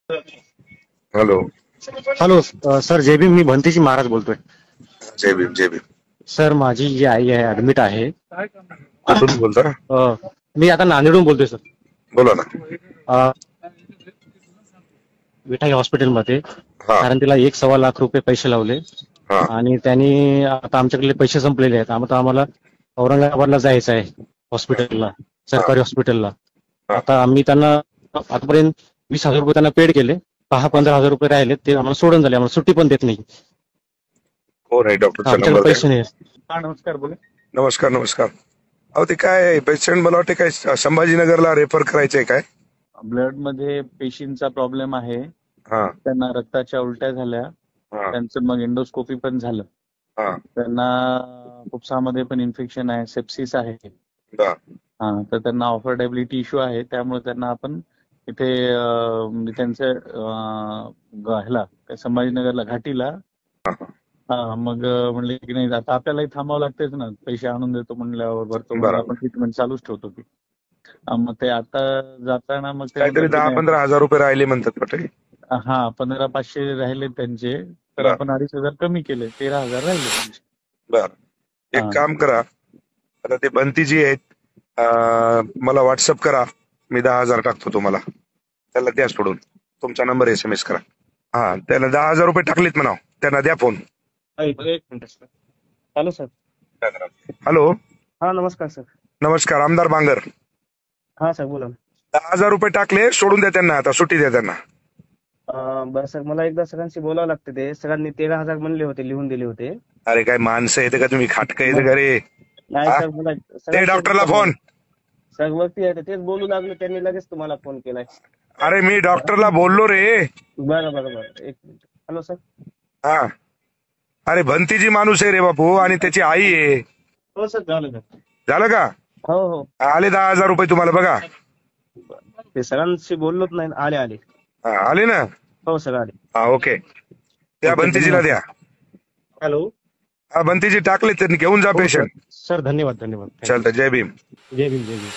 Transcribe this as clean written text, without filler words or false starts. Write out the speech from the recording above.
Hello. Hello sir, जय भीम. मी भंतीजी महाराज बोलतोय. जय भीम जय Bhim. Sir, माझी जी आई आहे ऍडमिट आहे. कुठून बोलता? मी आता नांदेडहून बोलतोय सर. बोला ना. अ, विठाई हॉस्पिटलमध्ये. हा कारण तिला 1.25 लाख रुपये पैसे लावले हा आणि त्यांनी आता आमच्याकडे पैसे संपलेले आहेत. आता आम्हाला औरंगाबादला जायचं आहे हॉस्पिटलला, हा सरकारी हॉस्पिटलला. हा. आता आम्ही त्यांना आतापर्यंत 20,000 रुपये त्यांना पेड केले. 10-15 हजार रुपये राहिले, ते आम्हाला सोडून झाले. आम्हाला सुट्टी पण देत नाही. कोण आहे? डॉक्टरचा आमच्याकडे नंबर द्या. पैसे नाही. हा, नमस्कार, बोला. नमस्कार नमस्कार. अहो ते काय पेशंट मला वाटते काय संभाजीनगरला रेफर करायचंय काय? ब्लड मध्ये पेशींचा प्रॉब्लेम आहे. हा त्यांना रक्ताच्या उलट्या झाल्या. हा त्यांचं मग एंडोस्कोपी पण झालं. हा त्यांना फुफ्सामध्ये पण इन्फेक्शन आहे, सेप्सिस आहे. दा. तर त्यांना ऑफर्डेबिलिटी इश्यू आहे. त्यामुळे त्यांना आपण इथे म्हणजे त्यांच्या ह्याला संभाजीनगरला घाटीला. मग म्हणले की नाही, आता आपल्यालाही थांबावं लागतेच ना, पैसे आणून देतो म्हणल्यावर भरतो म्हणून आपण ट्रीटमेंट चालूच ठेवतो की. मग ते आता जाताना मग ते काहीतरी म्हणतात की नाही, 10-15 हजार रुपये राहिले म्हणतात वाटते. 15,500 राहिले त्यांचे. तर बरं. आपण 2,500 कमी केले, 13,000 राहिले त्यांचे. बर, एक हा. काम करा. आता ते बंतीजी आहेत, मला व्हॉट्सअप करा. मी 10,000 टाकतो तुम्हाला. त्याला द्या सोडून. तुमचा नंबर SMS करा. हा, त्याला 10,000 रुपये टाकलेत म्हणा. त्यांना द्या फोन. एक minute sir. Hello sir. Hello. हा, नमस्कार सर. नमस्कार, आमदार बांगर. हा सर, बोला. 10,000 रुपये टाकले, सोडून द्या त्यांना. आता सुट्टी द्या त्यांना. बरं सर, मला एकदा सगळ्यांशी बोलावं लागतं. ते सगळ्यांनी 13,000 म्हणले होते, लिहून दिले होते. अरे काय माणसं येते का तुम्ही? खाटकं येते का रे? नाही हा? सर, मला ते डॉक्टरला फोन. सर वरती आहे, तेच बोलू लागले, त्यांनी लगेच तुम्हाला फोन केलाय. अरे मी डॉक्टरला बोललो रे. बरं बरं बरं, एक मिनिट. Hello sir. हा, अरे भंतीजी माणूस आहे रे बापू, आणि त्याची आई आहे. हो सर, झालं सर. झालं का? हो हो. आले 10,000 रुपये तुम्हाला बघा. ते सगळ्यांशी बोललोच नाही. आले आले. हा, आले ना. हो सर, आले. हा, ओके. त्या बंतीजीला द्या. हॅलो. हा, बंतीजी टाकले, त्यांनी घेऊन जा पेशंट. सर, धन्यवाद धन्यवाद. चालतं. जय भीम. जय भीम जय भीम.